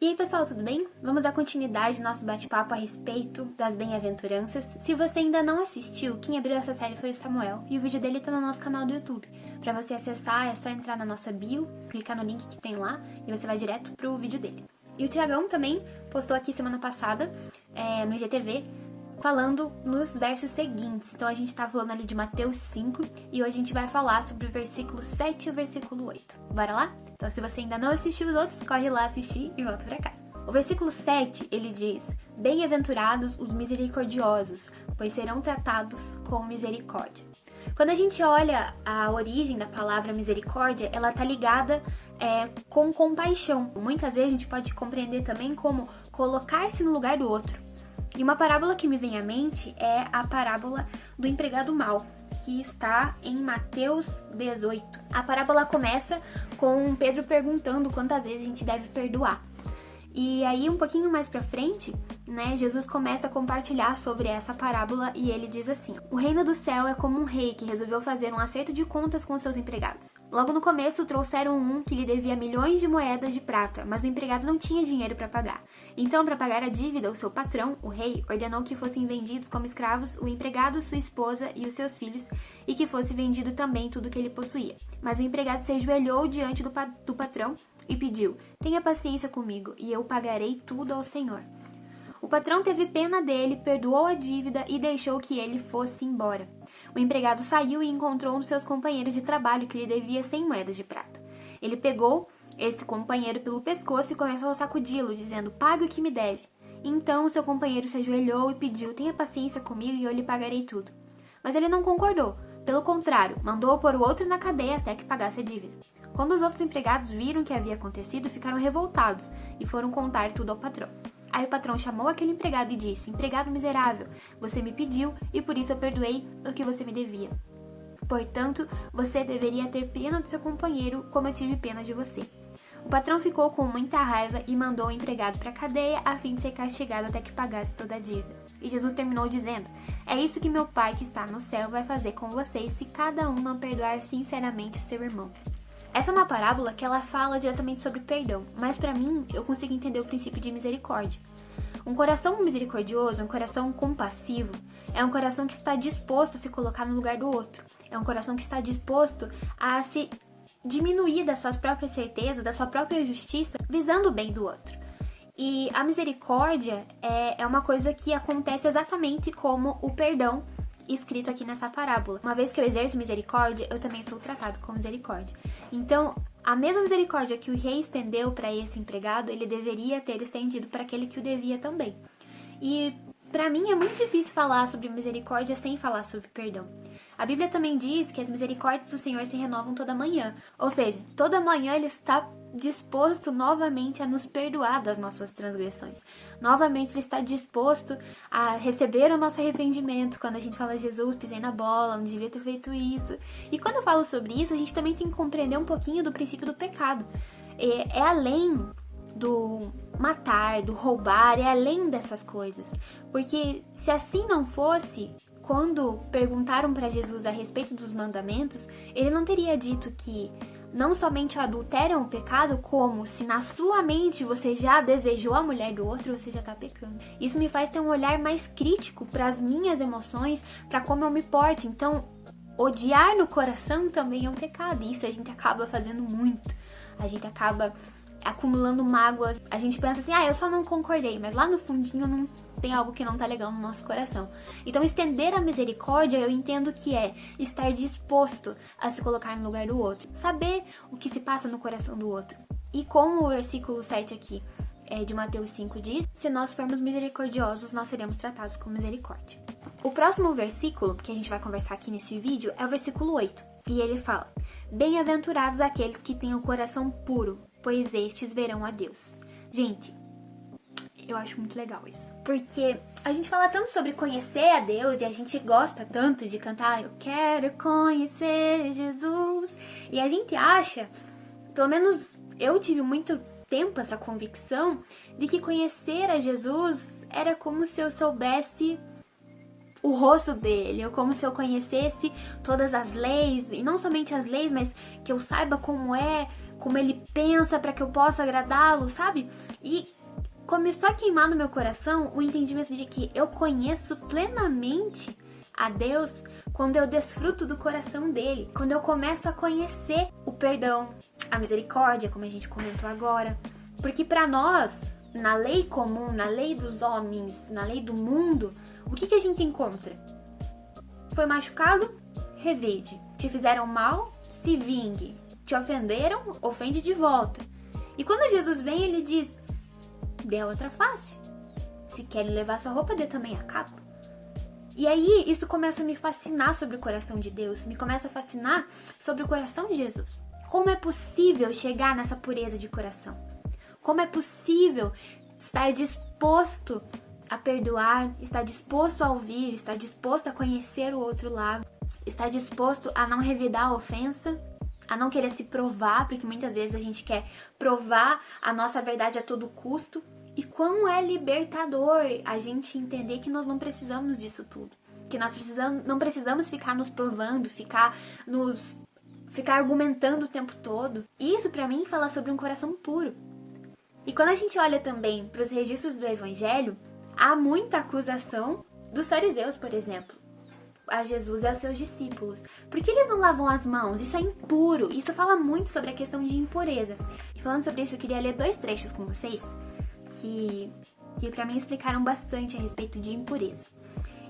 E aí pessoal, tudo bem? Vamos dar continuidade ao nosso bate-papo a respeito das bem-aventuranças. Se você ainda não assistiu, quem abriu essa série foi o Samuel, e o vídeo dele tá no nosso canal do YouTube. Pra você acessar, é só entrar na nossa bio, clicar no link que tem lá, e você vai direto pro vídeo dele. E o Tiagão também postou aqui semana passada, no IGTV, falando nos versos seguintes. Então a gente tá falando ali de Mateus 5, e hoje a gente vai falar sobre o versículo 7 e o versículo 8. Bora lá? Então se você ainda não assistiu os outros, corre lá assistir e volta pra cá. O versículo 7, ele diz: Bem-aventurados os misericordiosos, pois serão tratados com misericórdia. Quando a gente olha a origem da palavra misericórdia, ela tá ligada com compaixão. Muitas vezes a gente pode compreender também como colocar-se no lugar do outro. E uma parábola que me vem à mente é a parábola do empregado mau, que está em Mateus 18. A parábola começa com Pedro perguntando quantas vezes a gente deve perdoar. E aí, um pouquinho mais pra frente, Jesus começa a compartilhar sobre essa parábola e ele diz assim: O reino do céu é como um rei que resolveu fazer um acerto de contas com seus empregados. Logo no começo, trouxeram um que lhe devia milhões de moedas de prata, mas o empregado não tinha dinheiro para pagar. Então, para pagar a dívida, o seu patrão, o rei, ordenou que fossem vendidos como escravos o empregado, sua esposa e os seus filhos, e que fosse vendido também tudo que ele possuía. Mas o empregado se ajoelhou diante do patrão e pediu: Tenha paciência comigo, e eu pagarei tudo ao Senhor. O patrão teve pena dele, perdoou a dívida e deixou que ele fosse embora. O empregado saiu e encontrou um dos seus companheiros de trabalho que lhe devia 100 moedas de prata. Ele pegou esse companheiro pelo pescoço e começou a sacudi-lo, dizendo: Pague o que me deve. Então seu companheiro se ajoelhou e pediu: Tenha paciência comigo e eu lhe pagarei tudo. Mas ele não concordou. Pelo contrário, mandou pôr o outro na cadeia até que pagasse a dívida. Quando os outros empregados viram o que havia acontecido, ficaram revoltados e foram contar tudo ao patrão. Aí o patrão chamou aquele empregado e disse: Empregado miserável, você me pediu e por isso eu perdoei o que você me devia. Portanto, você deveria ter pena do seu companheiro como eu tive pena de você. O patrão ficou com muita raiva e mandou o empregado para a cadeia a fim de ser castigado até que pagasse toda a dívida. E Jesus terminou dizendo: É isso que meu Pai que está no céu vai fazer com vocês se cada um não perdoar sinceramente o seu irmão. Essa é uma parábola que ela fala diretamente sobre perdão, mas para mim eu consigo entender o princípio de misericórdia. Um coração misericordioso, um coração compassivo, é um coração que está disposto a se colocar no lugar do outro. É um coração que está disposto a se diminuir das suas próprias certezas, da sua própria justiça, visando o bem do outro. E a misericórdia é uma coisa que acontece exatamente como o perdão escrito aqui nessa parábola. Uma vez que eu exerço misericórdia, eu também sou tratado com misericórdia. Então, a mesma misericórdia que o rei estendeu para esse empregado, ele deveria ter estendido para aquele que o devia também. E para mim é muito difícil falar sobre misericórdia sem falar sobre perdão. A Bíblia também diz que as misericórdias do Senhor se renovam toda manhã. Ou seja, toda manhã Ele está disposto novamente a nos perdoar das nossas transgressões. Novamente Ele está disposto a receber o nosso arrependimento quando a gente fala: Jesus, pisei na bola, não devia ter feito isso. E quando eu falo sobre isso, a gente também tem que compreender um pouquinho do princípio do pecado. É além do matar, do roubar, é além dessas coisas. Porque se assim não fosse, quando perguntaram para Jesus a respeito dos mandamentos, ele não teria dito que não somente o adultério é um pecado, como se na sua mente você já desejou a mulher do outro, você já está pecando. Isso me faz ter um olhar mais crítico para as minhas emoções, para como eu me porto. Então, odiar no coração também é um pecado. E isso a gente acaba fazendo muito. A gente acaba acumulando mágoas. A gente pensa assim: eu só não concordei, mas lá no fundinho não tem algo que não tá legal no nosso coração. Então, estender a misericórdia, eu entendo que é estar disposto a se colocar no lugar do outro, saber o que se passa no coração do outro. E como o versículo 7 aqui de Mateus 5 diz: se nós formos misericordiosos, nós seremos tratados com misericórdia. O próximo versículo que a gente vai conversar aqui nesse vídeo é o versículo 8, e ele fala: Bem-aventurados aqueles que têm o coração puro, pois estes verão a Deus. Gente, eu acho muito legal isso. Porque a gente fala tanto sobre conhecer a Deus e a gente gosta tanto de cantar: Eu quero conhecer Jesus. E a gente acha, pelo menos eu tive muito tempo essa convicção de que conhecer a Jesus era como se eu soubesse o rosto dele, ou como se eu conhecesse todas as leis, e não somente as leis, mas que eu saiba como é como ele pensa para que eu possa agradá-lo, sabe? E começou a queimar no meu coração o entendimento de que eu conheço plenamente a Deus quando eu desfruto do coração dele, quando eu começo a conhecer o perdão, a misericórdia, como a gente comentou agora. Porque para nós, na lei comum, na lei dos homens, na lei do mundo, o que a gente encontra? Foi machucado? Revide. Te fizeram mal? Se vingue. Te ofenderam? Ofende de volta. E quando Jesus vem, ele diz: dê a outra face. Se querem levar sua roupa, dê também a capa. E aí, isso começa a me fascinar sobre o coração de Deus, me começa a fascinar sobre o coração de Jesus. Como é possível chegar nessa pureza de coração? Como é possível estar disposto a perdoar, estar disposto a ouvir, estar disposto a conhecer o outro lado, estar disposto a não revidar a ofensa, a não querer se provar, porque muitas vezes a gente quer provar a nossa verdade a todo custo. E quão é libertador a gente entender que nós não precisamos disso tudo. Que nós não precisamos ficar nos provando, ficar argumentando o tempo todo. Isso pra mim fala sobre um coração puro. E quando a gente olha também para os registros do Evangelho, há muita acusação dos fariseus, por exemplo, a Jesus e aos seus discípulos. Por que eles não lavam as mãos? Isso é impuro. Isso fala muito sobre a questão de impureza. E falando sobre isso, eu queria ler 2 trechos com vocês que para mim explicaram bastante a respeito de impureza.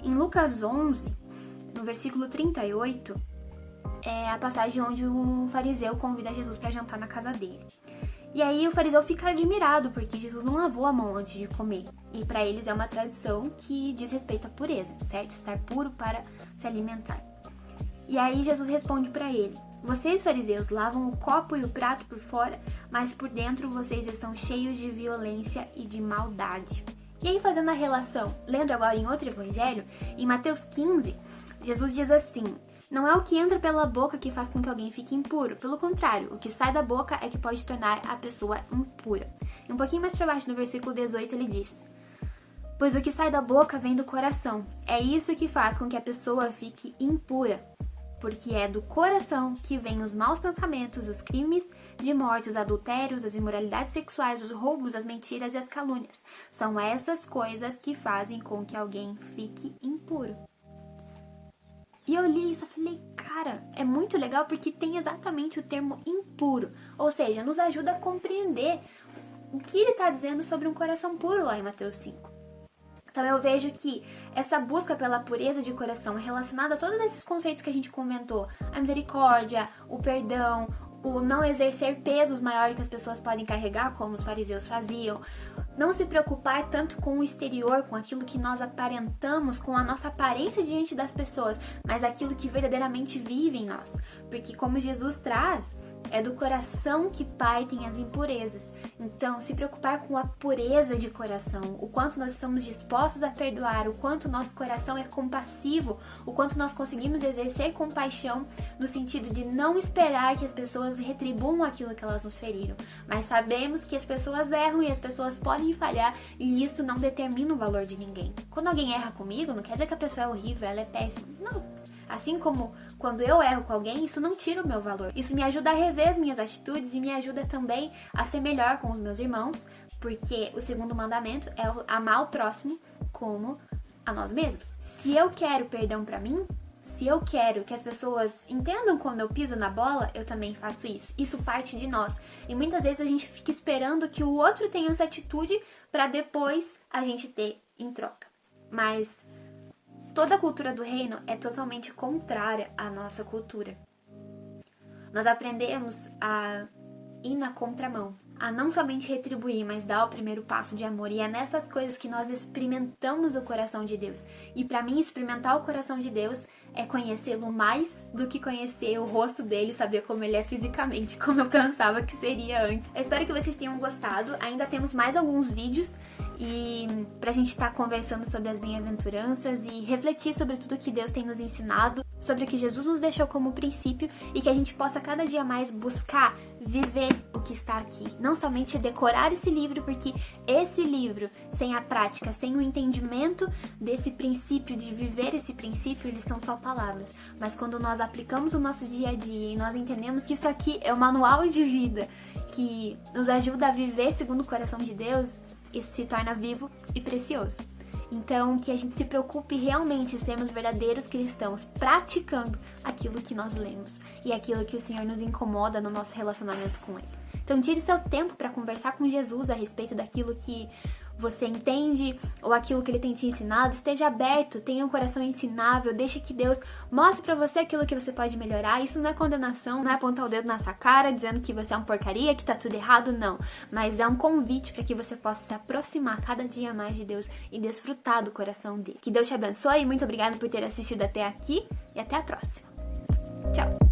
Em Lucas 11, no versículo 38, é a passagem onde um fariseu convida Jesus para jantar na casa dele. E aí o fariseu fica admirado porque Jesus não lavou a mão antes de comer. E para eles é uma tradição que diz respeito à pureza, certo? Estar puro para se alimentar. E aí Jesus responde para ele: vocês, fariseus, lavam o copo e o prato por fora, mas por dentro vocês estão cheios de violência e de maldade. E aí, fazendo a relação, lendo agora em outro evangelho, em Mateus 15, Jesus diz assim: não é o que entra pela boca que faz com que alguém fique impuro. Pelo contrário, o que sai da boca é que pode tornar a pessoa impura. E um pouquinho mais para baixo, no versículo 18, ele diz: pois o que sai da boca vem do coração. É isso que faz com que a pessoa fique impura. Porque é do coração que vêm os maus pensamentos, os crimes de morte, os adultérios, as imoralidades sexuais, os roubos, as mentiras e as calúnias. São essas coisas que fazem com que alguém fique impuro. E eu li isso e falei, cara, é muito legal porque tem exatamente o termo impuro. Ou seja, nos ajuda a compreender o que ele está dizendo sobre um coração puro lá em Mateus 5. Então eu vejo que essa busca pela pureza de coração é relacionada a todos esses conceitos que a gente comentou. A misericórdia, o perdão, o não exercer pesos maiores que as pessoas podem carregar, como os fariseus faziam. Não se preocupar tanto com o exterior, com aquilo que nós aparentamos, com a nossa aparência diante das pessoas, mas aquilo que verdadeiramente vive em nós. Porque como Jesus traz, é do coração que partem as impurezas. Então, se preocupar com a pureza de coração, o quanto nós estamos dispostos a perdoar, o quanto nosso coração é compassivo, o quanto nós conseguimos exercer compaixão no sentido de não esperar que as pessoas retribuam aquilo que elas nos feriram. Mas sabemos que as pessoas erram e as pessoas podem falhar e isso não determina o valor de ninguém. Quando alguém erra comigo, não quer dizer que a pessoa é horrível, ela é péssima. Não. Assim como quando eu erro com alguém, isso não tira o meu valor. Isso me ajuda a rever as minhas atitudes e me ajuda também a ser melhor com os meus irmãos, porque o segundo mandamento é amar o próximo como a nós mesmos. Se eu quero perdão pra mim, se eu quero que as pessoas entendam quando eu piso na bola, eu também faço isso. Isso parte de nós. E muitas vezes a gente fica esperando que o outro tenha essa atitude para depois a gente ter em troca. Mas toda a cultura do reino é totalmente contrária à nossa cultura. Nós aprendemos a ir na contramão, a não somente retribuir, mas dar o primeiro passo de amor. E é nessas coisas que nós experimentamos o coração de Deus. E para mim, experimentar o coração de Deus é conhecê-lo mais do que conhecer o rosto dele, saber como ele é fisicamente, como eu pensava que seria antes. Eu espero que vocês tenham gostado. Ainda temos mais alguns vídeos e pra gente estar conversando sobre as bem-aventuranças e refletir sobre tudo que Deus tem nos ensinado. sobre o que Jesus nos deixou como princípio e que a gente possa cada dia mais buscar viver o que está aqui. Não somente decorar esse livro, porque esse livro, sem a prática, sem o entendimento desse princípio, de viver esse princípio, eles são só palavras. Mas quando nós aplicamos o nosso dia a dia e nós entendemos que isso aqui é o manual de vida que nos ajuda a viver segundo o coração de Deus, isso se torna vivo e precioso. Então, que a gente se preocupe realmente em sermos verdadeiros cristãos, praticando aquilo que nós lemos e aquilo que o Senhor nos incomoda no nosso relacionamento com Ele. Então, tire seu tempo para conversar com Jesus a respeito daquilo que você entende ou aquilo que Ele tem te ensinado. Esteja aberto, tenha um coração ensinável, deixe que Deus mostre para você aquilo que você pode melhorar. Isso não é condenação, não é apontar o dedo na sua cara dizendo que você é uma porcaria, que tá tudo errado, não. Mas é um convite para que você possa se aproximar cada dia mais de Deus e desfrutar do coração dele. Que Deus te abençoe, muito obrigada por ter assistido até aqui e até a próxima. Tchau!